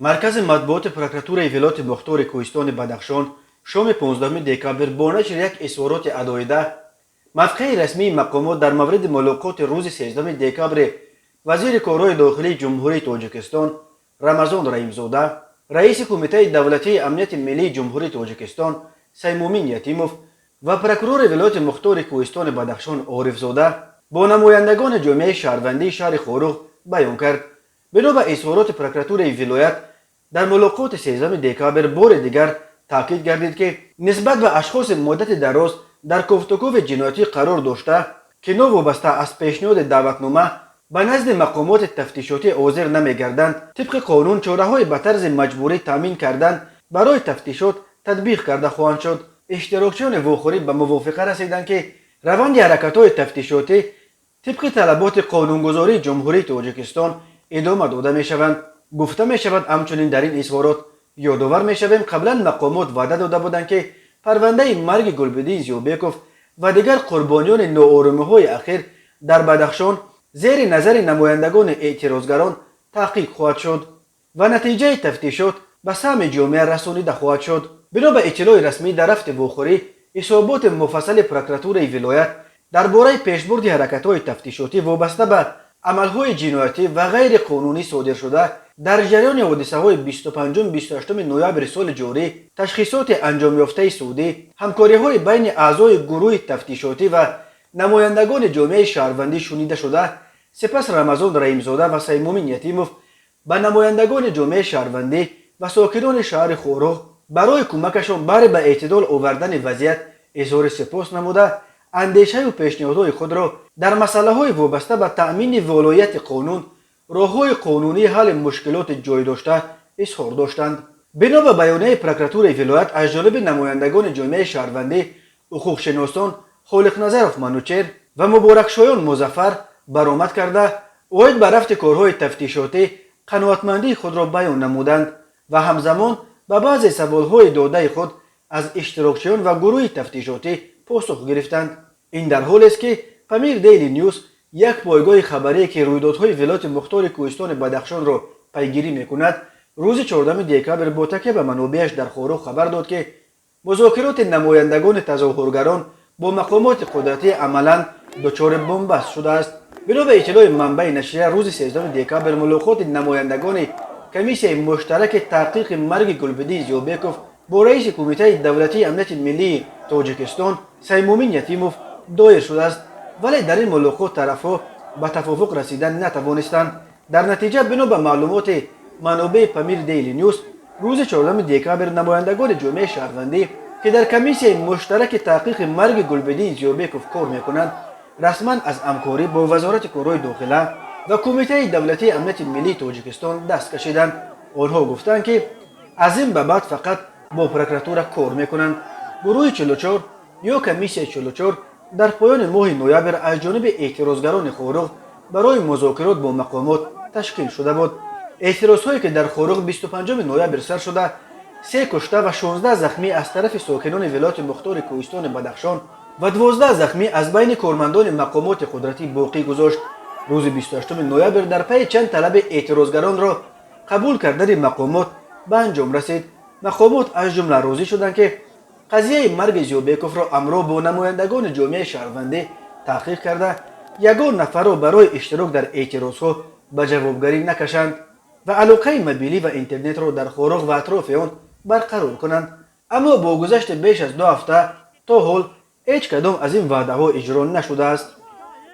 مرکز مطبوعات پروکراتورای ولایت مختار کوهستان بدخشان شام 15 دکامبر با نشر یک اظهارات ادایده موقع رسمی مقامات در مورد ملاقات روز 13 دکامبر وزیر کارهای داخلی جمهوری تاجیکستان رمضان رحیمزاده، رئیس کمیته دولتی امنیت ملی جمهوری تاجیکستان سیمومین یتیموف و پروکرور ولایت مختار کوهستان بدخشان عارف زاده با نمایندگان جامعه شهروندی شهر خاروغ بیان کرد. بنا به اظهارات پروکراتورای ولایت در ملاقات 13 دکامبر بار دیگر تاکید گردید که نسبت به اشخاص مدت دراز در گفتگو جنایتی قرار داشته که نوابسته از پیشنهاد دعوتنامه به نزد مقامات تفتیشاتی حاضر نمیگردند، طبق قانون چاره‌های به طرز مجبوری تامین کردن برای تفتیشات تطبیق کرده خواهند شد. اشتراکچیان واخوری به موافقه رسیدند که روند حرکت‌های تفتیشاتی طبق طلبات قانونگذاری جمهوری تاجیکستان ادامه داده می‌شوند. گفته می‌شود همچنین در این اظهارات یادآور می‌شویم قبلا مقامات وعده داده بودند که پرونده مرگ گلبدین زیوبکوف و دیگر قربانیان ناآرامی‌های اخیر در بدخشان زیر نظر نمایندگان اعتراضگران تحقیق خواهد شد و نتیجه تفتیشات به سهم جامعه رسانیده خواهد شد. بنا به اطلاع رسمی در هفته واخوری حسابات مفصل پروکراتورای ولایت درباره پیشبرد حرکت‌های تفتیشاتی وابسته به عمل‌های جنایتی و غیر قانونی صادر شده در جریان حادثه‌های 25 و 28 نوامبر سال جاری، تشخیصات انجام یافته سعودی، همکاری‌های بین اعضای گروه تفتیشاتی و نمایندگان جامعه شهروندی شنیده شده. سپس رمضان رحیمزاده و سیمومین یتیموف به نمایندگان جامعه شهروندی و ساکنان شهر خاروغ برای کمکشان برای به اعتدال آوردن وضعیت اظهار سپاس نموده اندیشه و پیشنهادهای خود را در مسائل وابسته به تأمین ولایت قانون، راه‌های قانونی حل مشکلات جای داشته اظهار داشتند. بنا به بیانیه پروکراتورای ولایت از جانب نمایندگان جامعه شهروندی، حقوق شناسان خالق نظرف منوچهر و مبارک شایان مظفر برآمد کرده اوید به رفت کارهای تفتیشاتی قناعتمندی خود را بیان نمودند و همزمان به بعضی سوالهای داده خود از اشتراکچیان و گروه تفتیشاتی پاسخ گرفتند. این در حالی است که پامیر دیلی نیوز، یک پایگاه خبری که رویدادهای ولایت مختار کوهستان بدخشان را پیگیری میکند، روز 14 دکامبر با تکیه به منابعش در خاروغ خبر داد که مذاکرات نمایندگان تظاهرگران با مقامات قدرتی عملاً دچار بنبست شده است. بنا به اطلاع منبع نشریه روز 13 دکامبر ملاقات نمایندگان کمیسیون مشترک تحقیق مرگ گلبدین زیوبکوف با رئیس کمیته دولتی امنیت ملی تاجیکستان سیمومین یتیموف دایر شده است، ولی در این ملاقات طرفها به توافق رسیدن نتوانستند. در نتیجه بنا به معلومات منابع پامیر دیلی نیوز، روز 14 دکامبر نمایندگان جامعه شهروندی که در کمیسیون مشترک تحقیق مرگ گلبدین زیوبکوف کار میکنند رسما از همکاری با وزارت کارهای داخله و کمیته دولتی امنیت ملی تاجیکستان دست کشیدند. آنها گفتند که از این به بعد فقط با پروکراتور کار میکنند. گروه 44 یا کمیسیون 44 در پایان ماه نوامبر از جانب اعتراضگران خاروغ برای مذاکرات با مقامات تشکیل شده بود. اعتراضهایی که در خاروغ 25 نوامبر سر شده، 3 کشته و 16 زخمی از طرف ساکنان ولایت مختار کوهستان بدخشان و 12 زخمی از بین کارمندان مقامات قدرتی باقی گذاشت. روز 28 نوامبر در پی چند طلب اعتراضگران را قبول کردن مقامات به انجام رسید. مقامات از جمله راضی شدند که قضیه مرگ زیوبکوف را همراه با نمایندگان جامعه شهروندی تحقیق کرده یگان نفر را برای اشتراک در اعتراضها به جوابگری نکشند و علاقه موبیلی و اینترنت را در خاروغ و اطراف آن برقرار کنند. اما با گذشت بیش از 2 هفته تا حال هیچ کدام از این وعده ها اجرا نشده است.